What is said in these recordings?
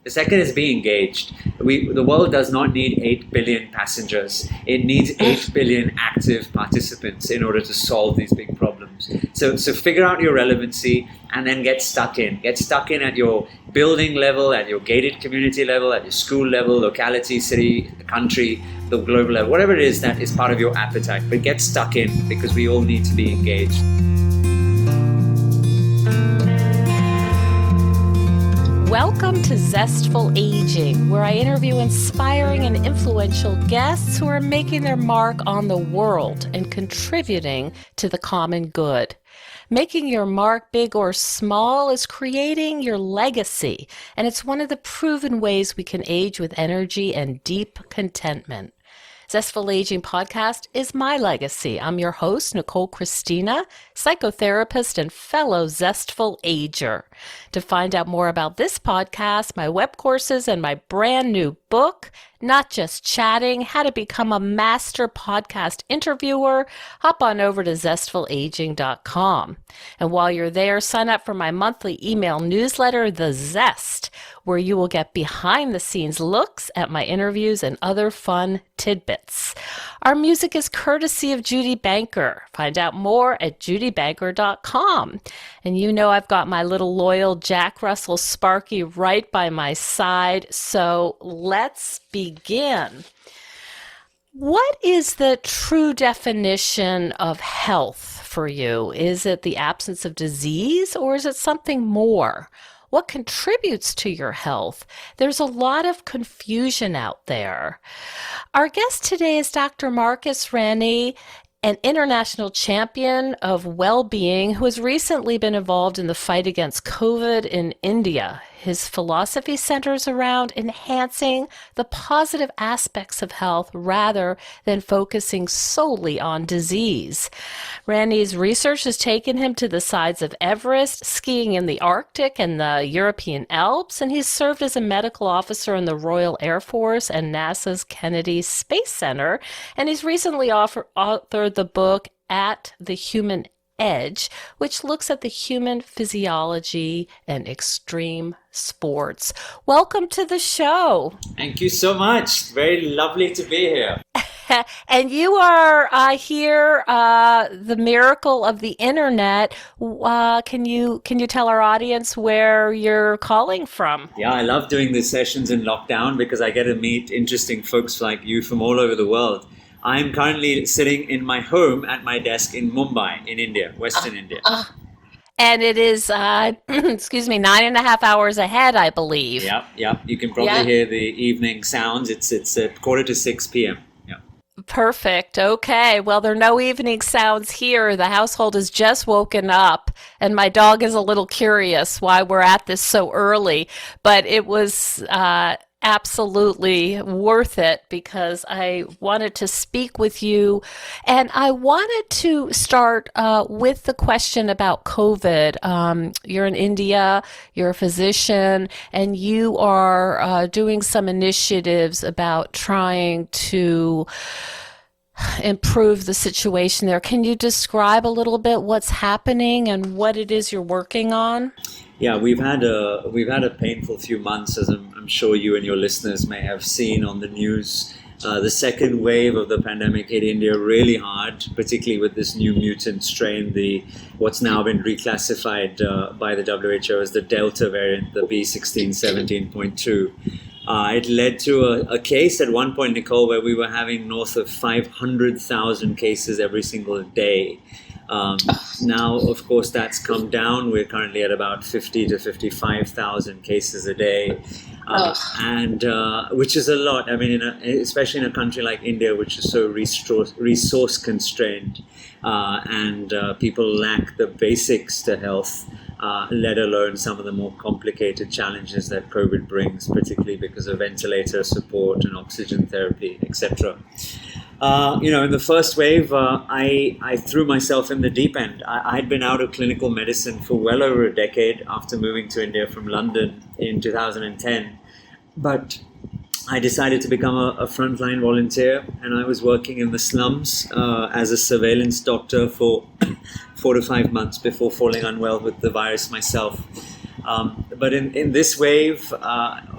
The second is be engaged. The world does not need 8 billion passengers. It needs 8 billion active participants in order to solve these big problems. So figure out your relevancy and then get stuck in. Get stuck in at your building level, at your gated community level, at your school level, locality, city, the country, the global level, whatever it is that is part of your appetite. But get stuck in because we all need to be engaged. Welcome to Zestful Aging, where I interview inspiring and influential guests who are making their mark on the world and contributing to the common good. Making your mark big or small is creating your legacy, and it's one of the proven ways we can age with energy and deep contentment. Zestful Aging podcast is my legacy. I'm your host, Nicole Christina, psychotherapist and fellow Zestful Ager. To find out more about this podcast, my web courses, and my brand new book, Not Just Chatting, How to Become a Master Podcast Interviewer, hop on over to zestfulaging.com. And while you're there, sign up for my monthly email newsletter, The Zest, where you will get behind-the-scenes looks at my interviews and other fun tidbits. Our music is courtesy of Judy Banker. Find out more at judybanker.com. And you know I've got my little loyal Jack Russell Sparky right by my side, so let's begin. What is the true definition of health for you? Is it the absence of disease, or is it something more? What contributes to your health? There's a lot of confusion out there. Our guest today is Dr. Marcus Ranney, an international champion of well-being who has recently been involved in the fight against COVID in India. His philosophy centers around enhancing the positive aspects of health rather than focusing solely on disease. Ranney's research has taken him to the sides of Everest, skiing in the Arctic and the European Alps, and he's served as a medical officer in the Royal Air Force and NASA's Kennedy Space Center, and he's recently authored the book At the Human Edge, which looks at the human physiology and extreme sports. Welcome to the show. Thank you so much. Very lovely to be here. And you are here, the miracle of the internet. Can you tell our audience where you're calling from? Yeah, I love doing these sessions in lockdown because I get to meet interesting folks like you from all over the world. I'm currently sitting in my home at my desk in Mumbai, in India, Western India. And it is, 9.5 hours ahead, I believe. Yeah. You can probably hear the evening sounds. It's 5:45 p.m. Yeah. Perfect. Okay. Well, there are no evening sounds here. The household has just woken up, and my dog is a little curious why we're at this so early. But it was absolutely worth it because I wanted to speak with you, and I wanted to start with the question about COVID. You're in India, you're a physician, and you are doing some initiatives about trying to improve the situation there. Can you describe a little bit what's happening and what it is you're working on? Yeah, we've had a painful few months, as I'm sure you and your listeners may have seen on the news. The second wave of the pandemic hit India really hard, particularly with this new mutant strain, what's now been reclassified by the WHO as the Delta variant, the B1617.2. It led to a case at one point, Nicole, where we were having north of 500,000 cases every single day. Now, of course, that's come down. We're currently at about 50 to 55,000 cases a day, and which is a lot. I mean, especially in a country like India, which is so resource constrained, and people lack the basics to health, let alone some of the more complicated challenges that COVID brings, particularly because of ventilator support and oxygen therapy, etc. In the first wave, I threw myself in the deep end. I'd been out of clinical medicine for well over a decade after moving to India from London in 2010. But I decided to become a frontline volunteer, and I was working in the slums as a surveillance doctor for 4 to 5 months before falling unwell with the virus myself. But in this wave,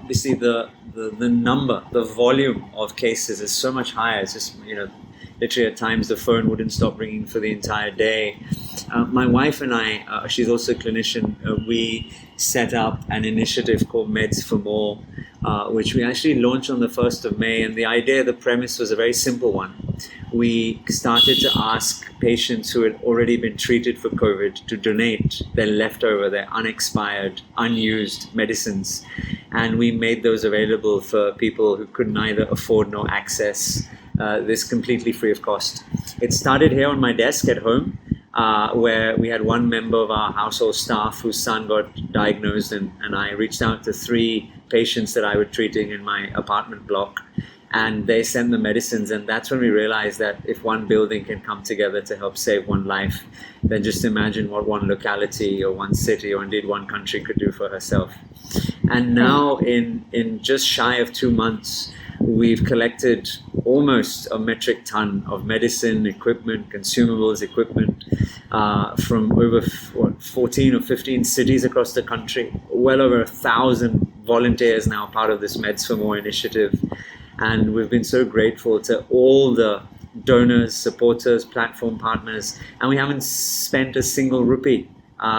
obviously the number, the volume of cases is so much higher. It's just, literally at times the phone wouldn't stop ringing for the entire day. My wife and I, she's also a clinician, we set up an initiative called Meds for More, which we actually launched on the 1st of May. And the idea, the premise was a very simple one. We started to ask patients who had already been treated for COVID to donate their leftover, their unexpired, unused medicines. And we made those available for people who could neither afford nor access this completely free of cost. It started here on my desk at home, where we had one member of our household staff whose son got diagnosed, and I reached out to 3 patients that I was treating in my apartment block, and they sent the medicines. And that's when we realized that if one building can come together to help save one life, then just imagine what one locality or one city or indeed one country could do for herself. And now in just shy of 2 months, we've collected almost a metric ton of medicine, equipment, consumables, equipment from over 14 or 15 cities across the country. Well over 1,000 volunteers now part of this Meds for More initiative. And we've been so grateful to all the donors, supporters, platform partners, and we haven't spent a single rupee.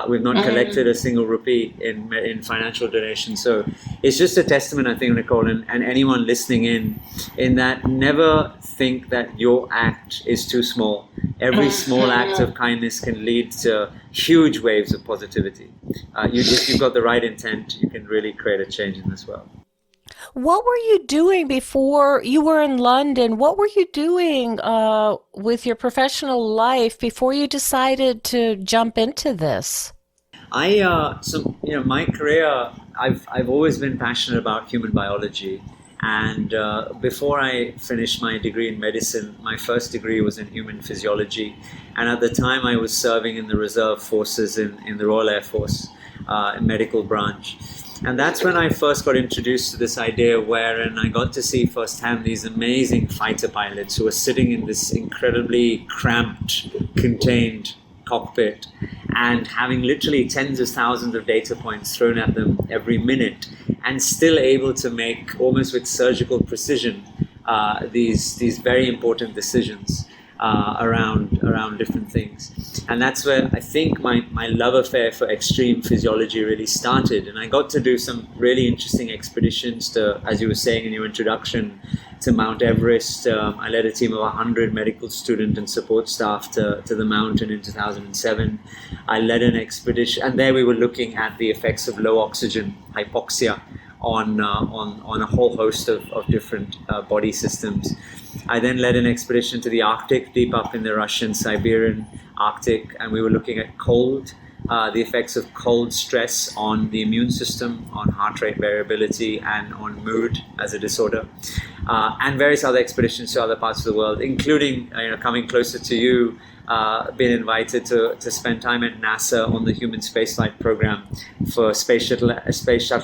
We've not collected a single rupee in financial donation. So it's just a testament, I think, Nicole, and anyone listening in that never think that your act is too small. Every small act of kindness can lead to huge waves of positivity. If you've got the right intent, you can really create a change in this world. What were you doing before you were in London? What were you doing with your professional life before you decided to jump into this? My career, I've always been passionate about human biology. And before I finished my degree in medicine, my first degree was in human physiology. And at the time, I was serving in the reserve forces in the Royal Air Force, medical branch. And that's when I first got introduced to this idea wherein I got to see firsthand these amazing fighter pilots who were sitting in this incredibly cramped, contained cockpit and having literally tens of thousands of data points thrown at them every minute and still able to make, almost with surgical precision, these very important decisions around different things. And that's where I think my love affair for extreme physiology really started. And I got to do some really interesting expeditions to, as you were saying in your introduction, to Mount Everest. I led a team of 100 medical student and support staff to the mountain in 2007. I led an expedition, and there we were looking at the effects of low oxygen, hypoxia, on a whole host of different body systems. I then led an expedition to the Arctic, deep up in the Russian Siberian Arctic, and we were looking at cold, the effects of cold stress on the immune system, on heart rate variability, and on mood as a disorder, and various other expeditions to other parts of the world, including coming closer to you, been invited to spend time at NASA on the human spaceflight program for Space Shuttle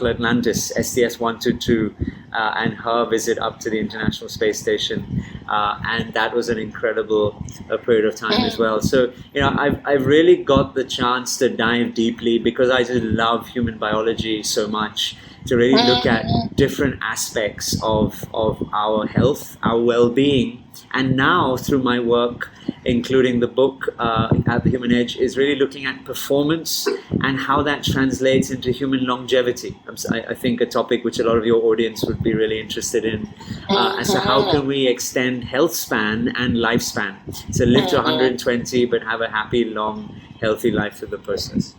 Atlantis, STS-122, and her visit up to the International Space Station, and that was an incredible period of time as well. So I've really got the chance to dive deeply, because I just love human biology so much, to really look at different aspects of our health, our well-being. And now through my work, including the book at the Human Edge, is really looking at performance and how that translates into human longevity. I think a topic which a lot of your audience would be really interested in. As to how can we extend health span and lifespan. So live to 120 but have a happy, long, healthy life with the process.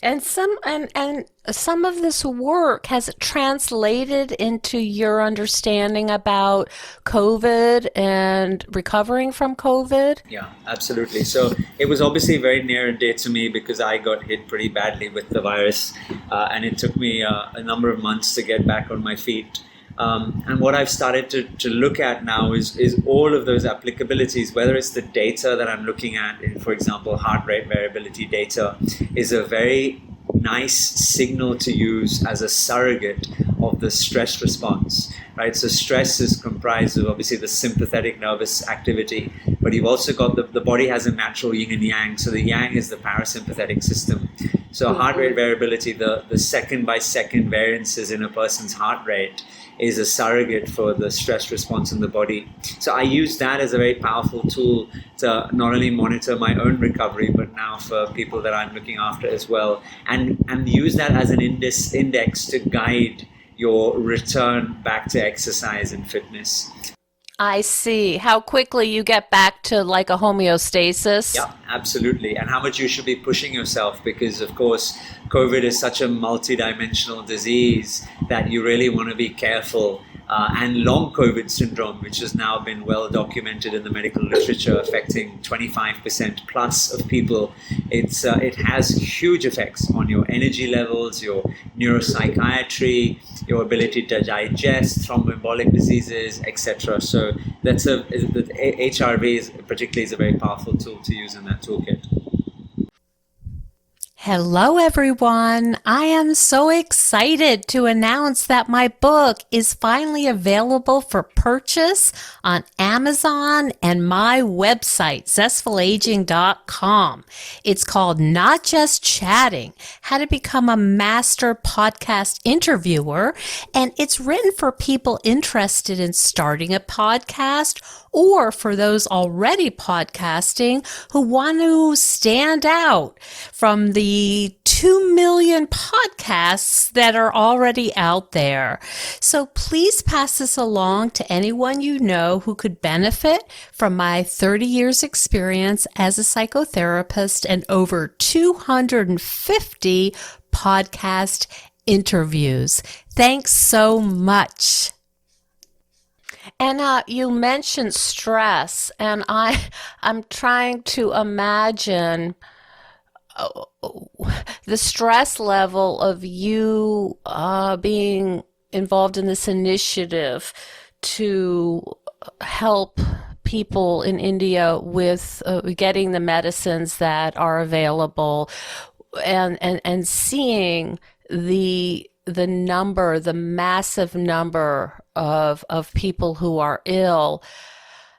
And some of this work has translated into your understanding about COVID and recovering from COVID? Yeah, absolutely. So it was obviously very near and dear to me, because I got hit pretty badly with the virus, and it took me a number of months to get back on my feet. And what I've started to look at now is all of those applicabilities, whether it's the data that I'm looking at, for example, heart rate variability data is a very nice signal to use as a surrogate of the stress response, right? So stress is comprised of obviously the sympathetic nervous activity, but you've also got the body has a natural yin and yang. So the yang is the parasympathetic system. So heart rate variability, the second by second variances in a person's heart rate, is a surrogate for the stress response in the body. So I use that as a very powerful tool to not only monitor my own recovery, but now for people that I'm looking after as well, and use that as an index to guide your return back to exercise and fitness. I see. How quickly you get back to like a homeostasis? Yeah, absolutely. And how much you should be pushing yourself, because of course, COVID is such a multidimensional disease that you really want to be careful. And long COVID syndrome, which has now been well documented in the medical literature, affecting 25% plus of people, it has huge effects on your energy levels, your neuropsychiatry, your ability to digest, thromboembolic diseases, etc. So that's the HRV particularly is a very powerful tool to use in that toolkit. Hello, everyone. I am so excited to announce that my book is finally available for purchase on Amazon and my website, zestfulaging.com. It's called Not Just Chatting, How to Become a Master Podcast Interviewer, and it's written for people interested in starting a podcast or for those already podcasting who want to stand out from the 2 million podcasts that are already out there. So please pass this along to anyone you know who could benefit from my 30 years experience as a psychotherapist and over 250 podcast interviews. Thanks so much. And you mentioned stress, and I'm trying to imagine the stress level of you being involved in this initiative to help people in India with getting the medicines that are available, and seeing the massive number of people who are ill.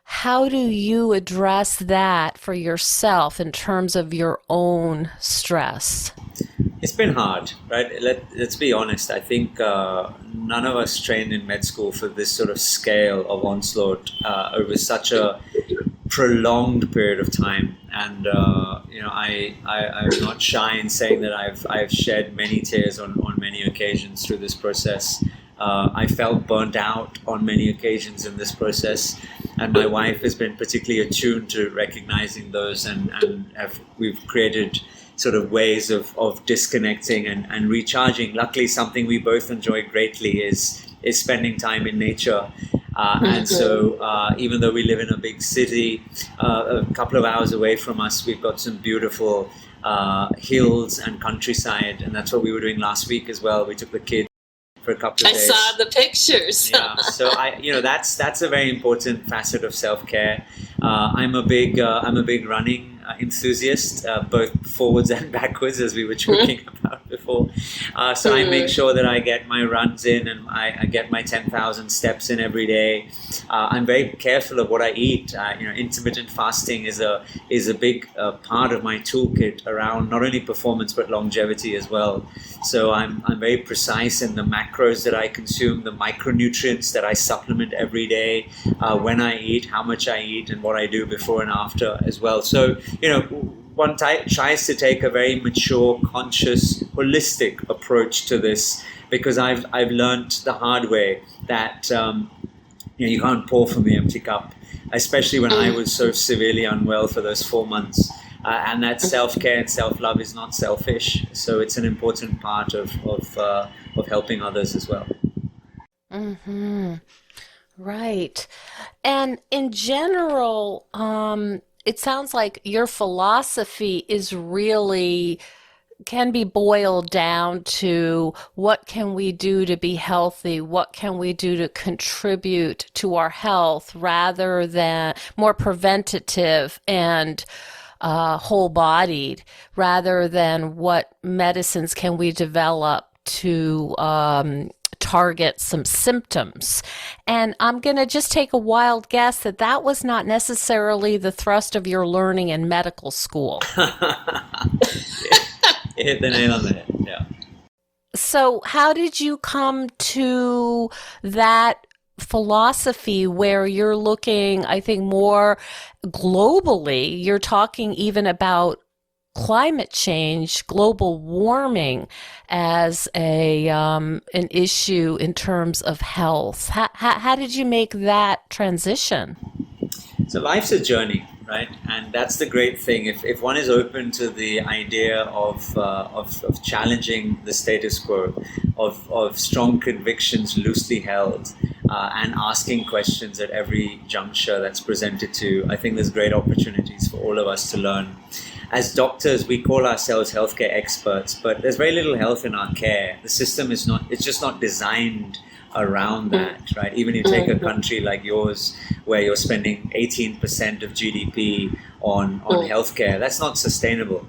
How do you address that for yourself in terms of your own stress? It's been hard, right? Let's be honest. I think none of us trained in med school for this sort of scale of onslaught over such a prolonged period of time. And I'm not shy in saying that I've shed many tears on many occasions through this process. I felt burnt out on many occasions in this process, and my wife has been particularly attuned to recognizing those, and we've created sort of ways of disconnecting and recharging. Luckily, something we both enjoy greatly is spending time in nature. And so even though we live in a big city, a couple of hours away from us, we've got some beautiful hills and countryside, and that's what we were doing last week as well. We took the kids for a couple of days. I saw the pictures. Yeah, so that's a very important facet of self-care. I'm a big running enthusiast, both forwards and backwards, as we were talking about before. So I make sure that I get my runs in, and I get my 10,000 steps in every day. I'm very careful of what I eat. Intermittent fasting is a big part of my toolkit around not only performance but longevity as well. So I'm very precise in the macros that I consume, the micronutrients that I supplement every day, when I eat, how much I eat, and what I do before and after as well. So one tries to take a very mature, conscious, holistic approach to this, because I've learned the hard way that you can't pour from the empty cup, especially when I was so severely unwell for those 4 months. And that self-care and self-love is not selfish, so it's an important part of helping others as well. Mm-hmm. Right. And in general, it sounds like your philosophy is really can be boiled down to what can we do to be healthy? What can we do to contribute to our health, rather than more preventative and whole-bodied, rather than what medicines can we develop to target some symptoms. And I'm going to just take a wild guess that was not necessarily the thrust of your learning in medical school. You hit the nail on the head. Yeah. So, how did you come to that philosophy where you're looking, I think, more globally? You're talking even about climate change, global warming as a an issue in terms of health. How did you make that transition? So life's a journey, right? And that's the great thing. If one is open to the idea of challenging the status quo, of strong convictions loosely held, and asking questions at every juncture that's presented to you, I think there's great opportunities for all of us to learn. As doctors, we call ourselves healthcare experts, but there's very little health in our care. The system is not, it's just not designed around that, right? Even you take a country like yours where you're spending 18% of GDP on healthcare, that's not sustainable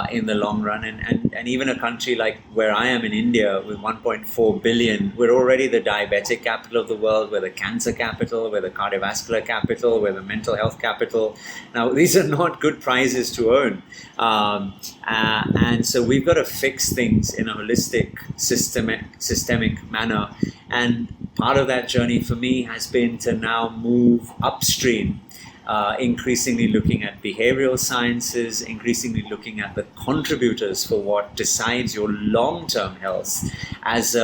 in the long run. And even a country like where I am in India with 1.4 billion, we're already the diabetic capital of the world, we're the cancer capital, we're the cardiovascular capital, we're the mental health capital. Now, these are not good prizes to own. And so we've got to fix things in a holistic, systemic manner. And part of that journey for me has been to now move upstream, increasingly looking at behavioral sciences, increasingly looking at the contributors for what decides your long-term health. As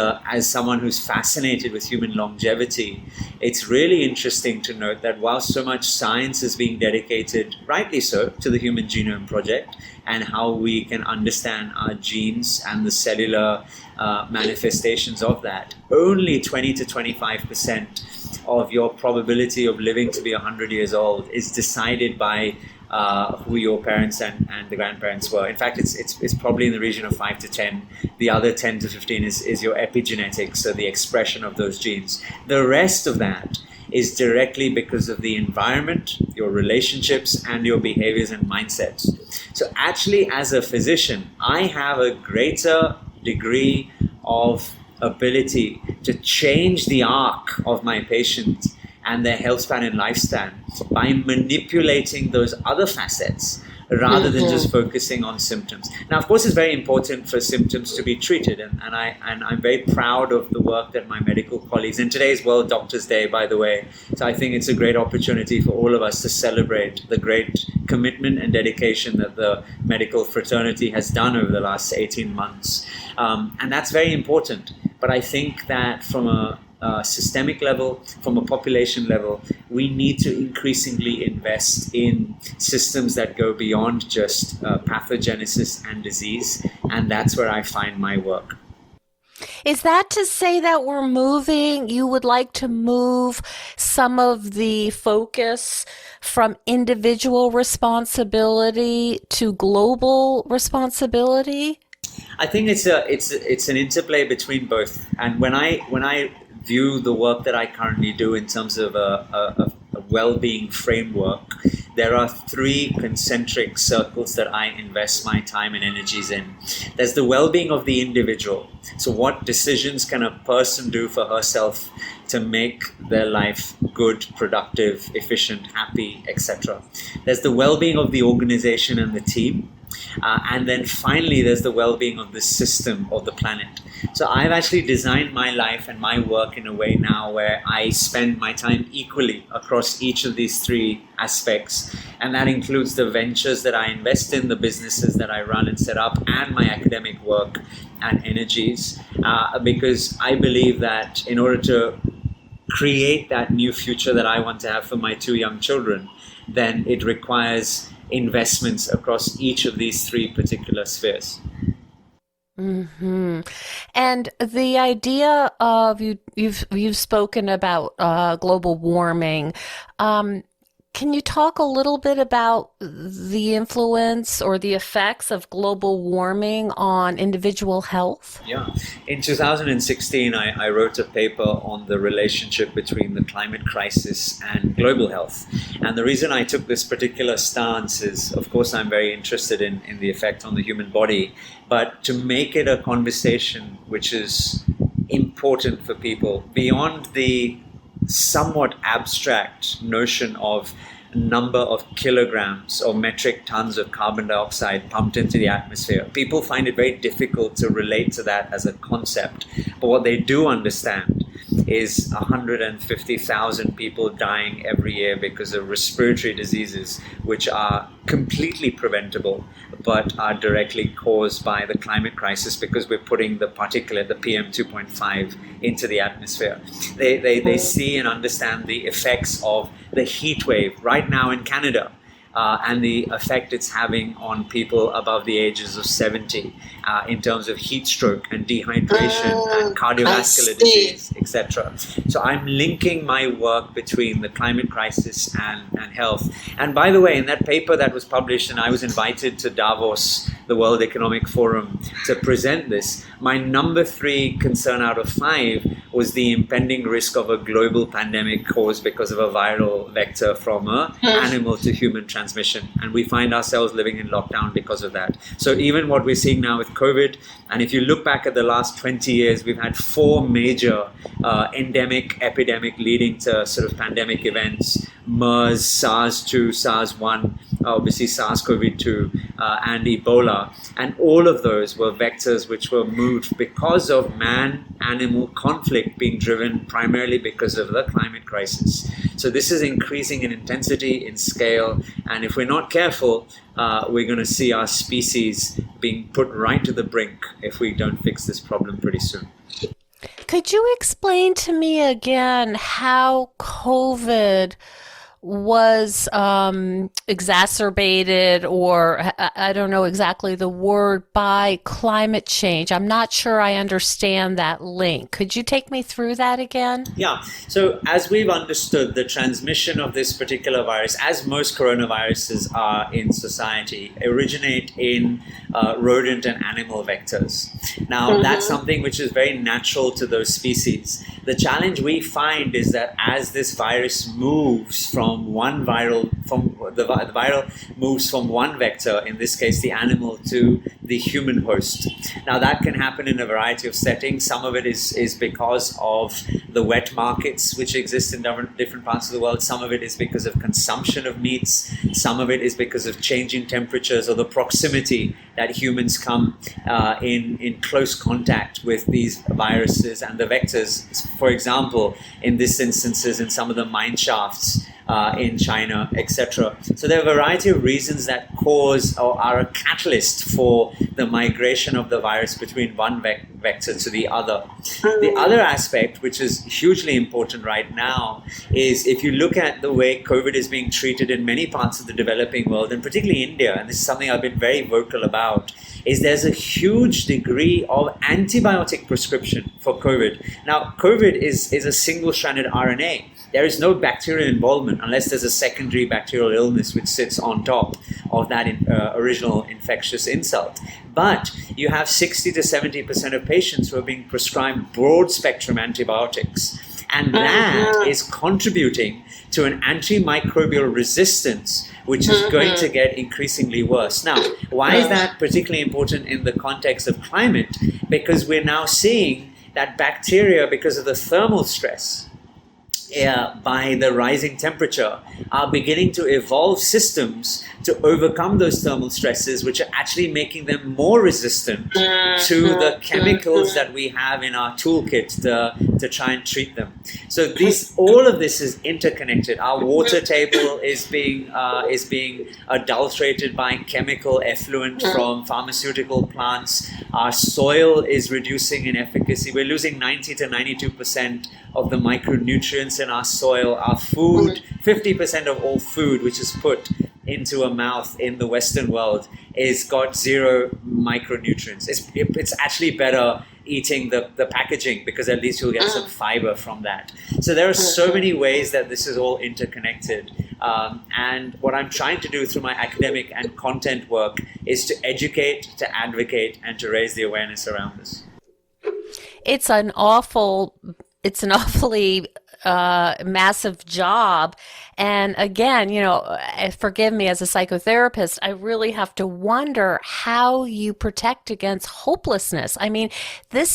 someone who's fascinated with human longevity, it's really interesting to note that while so much science is being dedicated, rightly so, to the Human Genome Project and how we can understand our genes and the cellular manifestations of that, only 20 to 25% of your probability of living to be 100 years old is decided by who your parents and the grandparents were. In fact, it's probably in the region of 5 to 10. The other 10 to 15 is your epigenetics, so the expression of those genes. The rest of that is directly because of the environment, your relationships, and your behaviors and mindsets. So actually, as a physician, I have a greater degree of ability to change the arc of my patient and their health span and lifespan by manipulating those other facets rather than just focusing on symptoms. Now, of course, it's very important for symptoms to be treated, and I'm very proud of the work that my medical colleagues, and today is World Doctors Day, by the way, so I think it's a great opportunity for all of us to celebrate the great commitment and dedication that the medical fraternity has done over the last 18 months. And that's very important. But I think that from a systemic level, from a population level, we need to increasingly invest in systems that go beyond just pathogenesis and disease. And that's where I find my work. Is that to say that you would like to move some of the focus from individual responsibility to global responsibility? I think it's an interplay between both. And when I view the work that I currently do in terms of a well-being framework, there are three concentric circles that I invest my time and energies in. There's the well-being of the individual. So what decisions can a person do for herself to make their life good, productive, efficient, happy, etc. There's the well-being of the organization and the team. And then finally, there's the well-being of the system or the planet. So I've actually designed my life and my work in a way now where I spend my time equally across each of these three aspects. And that includes the ventures that I invest in, the businesses that I run and set up, and my academic work and energies. Because I believe that in order to create that new future that I want to have for my two young children, then it requires investments across each of these three particular spheres. Mm-hmm. And the idea of you've spoken about global warming. Can you talk a little bit about the influence or the effects of global warming on individual health? Yeah. In 2016, I wrote a paper on the relationship between the climate crisis and global health. And the reason I took this particular stance is, of course, I'm very interested in the effect on the human body, but to make it a conversation which is important for people beyond the somewhat abstract notion of number of kilograms or metric tons of carbon dioxide pumped into the atmosphere. People find it very difficult to relate to that as a concept. But what they do understand is 150,000 people dying every year because of respiratory diseases, which are completely preventable, but are directly caused by the climate crisis because we're putting the particulate, the PM 2.5, into the atmosphere. They see and understand the effects of the heat wave right now in Canada. And the effect it's having on people above the ages of 70 in terms of heat stroke and dehydration and cardiovascular disease, etc. So I'm linking my work between the climate crisis and health. And by the way, in that paper that was published, and I was invited to Davos, the World Economic Forum, to present this, my number 3 concern out of 5 was the impending risk of a global pandemic caused because of a viral vector from an animal to human transmission. And we find ourselves living in lockdown because of that. So even what we're seeing now with COVID, and if you look back at the last 20 years, we've had 4 major endemic, epidemic leading to sort of pandemic events: MERS, SARS-2, SARS-1, obviously SARS-CoV-2, and Ebola. And all of those were vectors which were moved because of man-animal conflict being driven primarily because of the climate crisis. So this is increasing in intensity, in scale, and if we're not careful, we're going to see our species being put right to the brink if we don't fix this problem pretty soon. Could you explain to me again how COVID was exacerbated, or I don't know exactly the word, by climate change? I'm not sure I understand that link. Could you take me through that again? Yeah. So as we've understood, the transmission of this particular virus, as most coronaviruses are in society, originate in rodent and animal vectors. Now, that's something which is very natural to those species. The challenge we find is that as this virus moves from one viral, the viral moves from one vector, in this case the animal, to the human host. Now that can happen in a variety of settings. Some of it is because of the wet markets which exist in different parts of the world. Some of it is because of consumption of meats. Some of it is because of changing temperatures or the proximity that humans come in close contact with these viruses and the vectors. For example, in this instances, in some of the mine shafts in China, etc. So there are a variety of reasons that cause or are a catalyst for the migration of the virus between one vector to the other. The other aspect, which is hugely important right now, is if you look at the way COVID is being treated in many parts of the developing world, and particularly India, and this is something I've been very vocal about, is there's a huge degree of antibiotic prescription for COVID. Now, COVID is a single-stranded RNA. There is no bacterial involvement unless there's a secondary bacterial illness which sits on top of that original infectious insult. But you have 60 to 70% of patients who are being prescribed broad-spectrum antibiotics. And that is contributing to an antimicrobial resistance, which is going to get increasingly worse. Now, why is that particularly important in the context of climate? Because we're now seeing that bacteria, because of the thermal stress, by the rising temperature, are beginning to evolve systems to overcome those thermal stresses, which are actually making them more resistant to the chemicals that we have in our toolkit to try and treat them. So all of this is interconnected. Our water table is being adulterated by chemical effluent from pharmaceutical plants. Our soil is reducing in efficacy. We're losing 90 to 92% of the micronutrients in our soil. Our food, 50% of all food which is put into a mouth in the Western world is got 0 micronutrients. It's actually better eating the packaging, because at least you'll get some fiber from that. So there are so many ways that this is all interconnected. And what I'm trying to do through my academic and content work is to educate, to advocate, and to raise the awareness around this. It's an awfully massive job. And again, forgive me, as a psychotherapist, I really have to wonder how you protect against hopelessness. I mean, I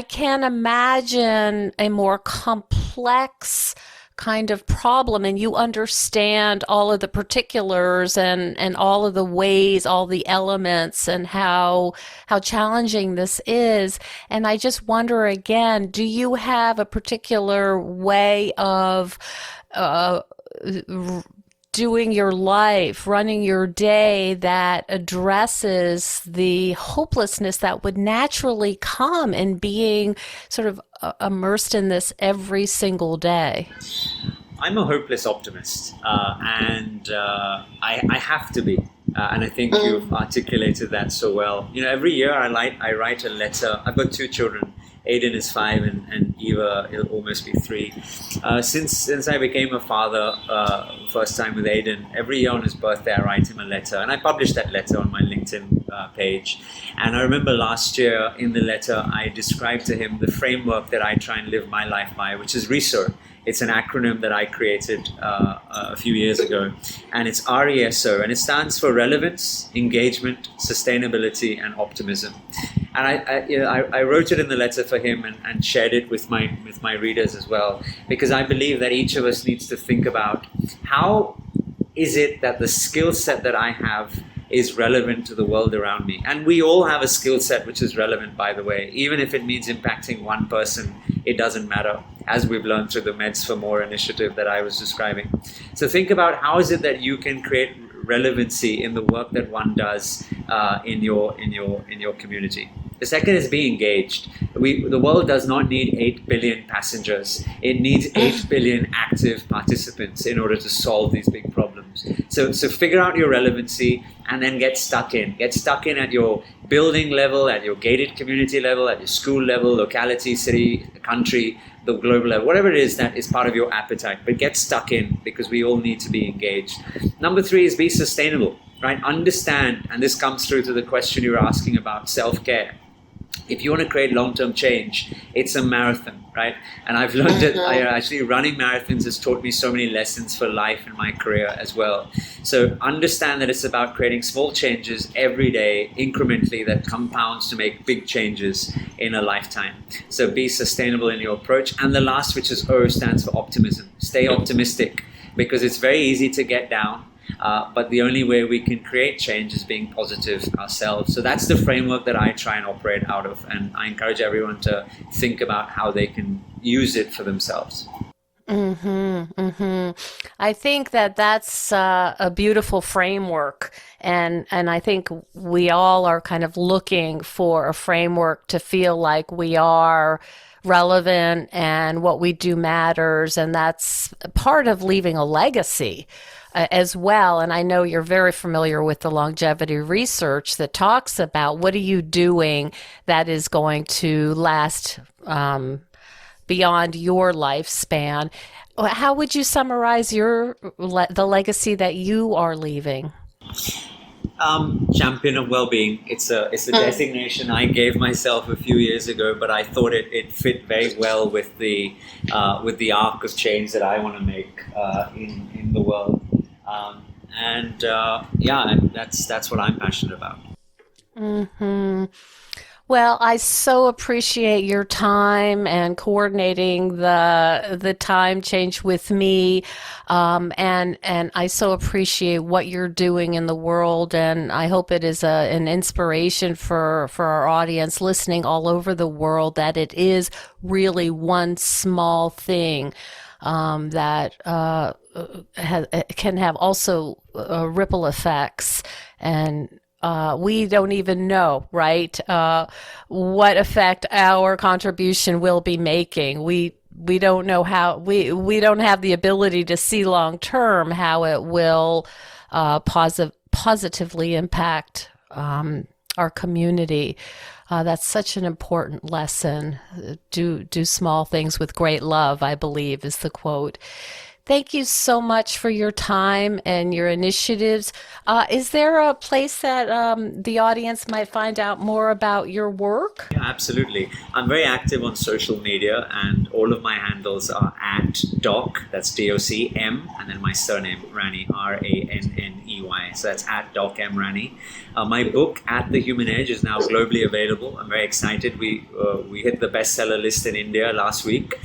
can't imagine a more complex kind of problem and you understand all of the particulars and all of the ways, all the elements and how challenging this is. And I just wonder again, do you have a particular way of doing your life, running your day that addresses the hopelessness that would naturally come in being sort of immersed in this every single day? I'm a hopeless optimist, and I have to be. And I think you've articulated that so well. Every year I write a letter. I've got two children. Aiden is 5 and Eva will almost be 3. Since I became a father, first time with Aiden, every year on his birthday I write him a letter, and I publish that letter on my LinkedIn page. And I remember last year in the letter I described to him the framework that I try and live my life by, which is RESO. It's an acronym that I created a few years ago, and it's RESO, and it stands for relevance, engagement, sustainability, and optimism. And I wrote it in the letter for him and shared it with my readers as well, because I believe that each of us needs to think about how is it that the skill set that I have is relevant to the world around me. And we all have a skill set which is relevant, by the way. Even if it means impacting one person, it doesn't matter, as we've learned through the Meds for More initiative that I was describing. So think about how is it that you can create relevancy in the work that one does in your community. The second is be engaged. The world does not need 8 billion passengers. It needs 8 billion active participants in order to solve these big problems. So figure out your relevancy and then get stuck in. Get stuck in at your building level, at your gated community level, at your school level, locality, city, country, the global level, whatever it is that is part of your appetite. But get stuck in, because we all need to be engaged. Number 3 is be sustainable, right? Understand, and this comes through to the question you were asking about self-care. If you want to create long-term change, it's a marathon, right? And I've learned that actually running marathons has taught me so many lessons for life and my career as well. So understand that it's about creating small changes every day, incrementally, that compounds to make big changes in a lifetime. So be sustainable in your approach. And the last, which is O, stands for optimism. Stay optimistic, because it's very easy to get down. But the only way we can create change is being positive ourselves. So that's the framework that I try and operate out of. And I encourage everyone to think about how they can use it for themselves. I think that's a beautiful framework. And I think we all are kind of looking for a framework to feel like we are relevant and what we do matters. And that's part of leaving a legacy as well. And I know you're very familiar with the longevity research that talks about what are you doing that is going to last beyond your lifespan. How would you summarize the legacy that you are leaving? Champion of Wellbeing. It's a designation I gave myself a few years ago, but I thought it fit very well with the arc of change that I want to make in the world. That's what I'm passionate about. Well, I so appreciate your time and coordinating the time change with me, and I so appreciate what you're doing in the world, and I hope it is an inspiration for our audience listening all over the world, that it is really one small thing that can have also ripple effects, and we don't even know, right, what effect our contribution will be making. We don't know how, we don't have the ability to see long term how it will positively impact our community. That's such an important lesson. Do small things with great love, I believe, is the quote. Thank you so much for your time and your initiatives. Is there a place that the audience might find out more about your work? Yeah, absolutely. I'm very active on social media, and all of my handles are at Doc, that's DOCM, and then my surname, Ranney, Ranney. So that's at Doc M. Ranney. My book, At the Human Edge, is now globally available. I'm very excited. We hit the bestseller list in India last week.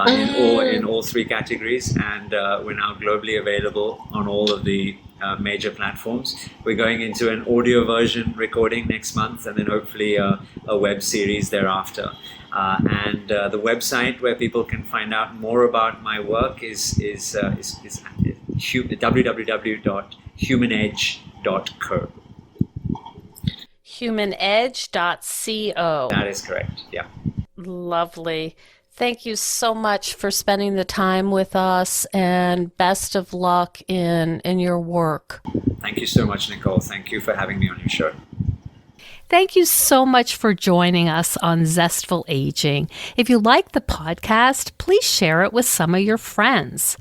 in all three categories, and we're now globally available on all of the major platforms. We're going into an audio version recording next month, and then hopefully a web series thereafter. And the website where people can find out more about my work is www.humanedge.co. Humanedge.co. That is correct, yeah. Lovely. Thank you so much for spending the time with us, and best of luck in your work. Thank you so much, Nicole. Thank you for having me on your show. Thank you so much for joining us on Zestful Aging. If you like the podcast, please share it with some of your friends.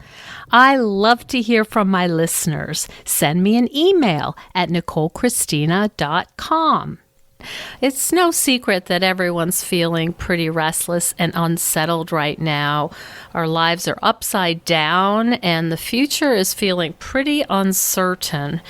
I love to hear from my listeners. Send me an email at NicoleChristina.com. It's no secret that everyone's feeling pretty restless and unsettled right now. Our lives are upside down, and the future is feeling pretty uncertain.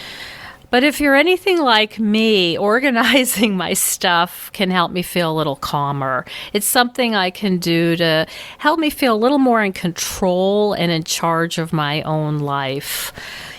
But if you're anything like me, organizing my stuff can help me feel a little calmer. It's something I can do to help me feel a little more in control and in charge of my own life.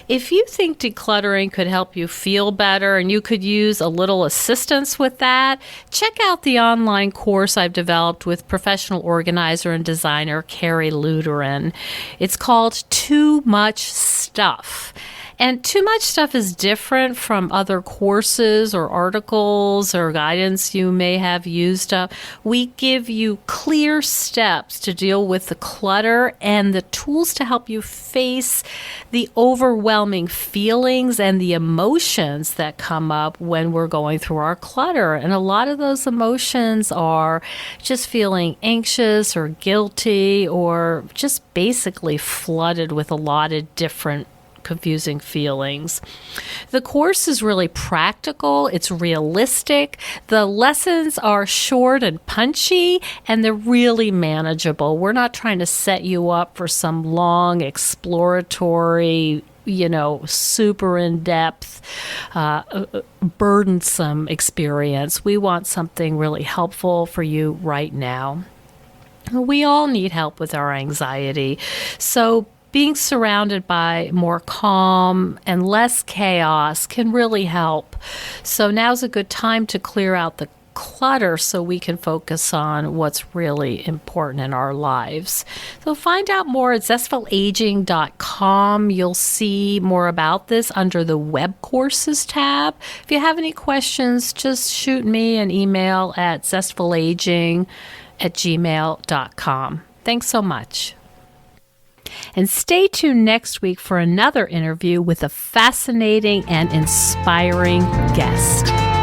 If you think decluttering could help you feel better and you could use a little assistance with that, check out the online course I've developed with professional organizer and designer Carrie Luderin. It's called Too Much Stuff. And Too Much Stuff is different from other courses or articles or guidance you may have used up. We give you clear steps to deal with the clutter and the tools to help you face the overwhelming feelings and the emotions that come up when we're going through our clutter. And a lot of those emotions are just feeling anxious or guilty or just basically flooded with a lot of different confusing feelings. The course is really practical. It's realistic. The lessons are short and punchy, and they're really manageable. We're not trying to set you up for some long exploratory, super in-depth, burdensome experience. We want something really helpful for you right now. We all need help with our anxiety. So being surrounded by more calm and less chaos can really help. So now's a good time to clear out the clutter so we can focus on what's really important in our lives. So find out more at zestfulaging.com. You'll see more about this under the web courses tab. If you have any questions, just shoot me an email at zestfulaging@gmail.com. Thanks so much. And stay tuned next week for another interview with a fascinating and inspiring guest.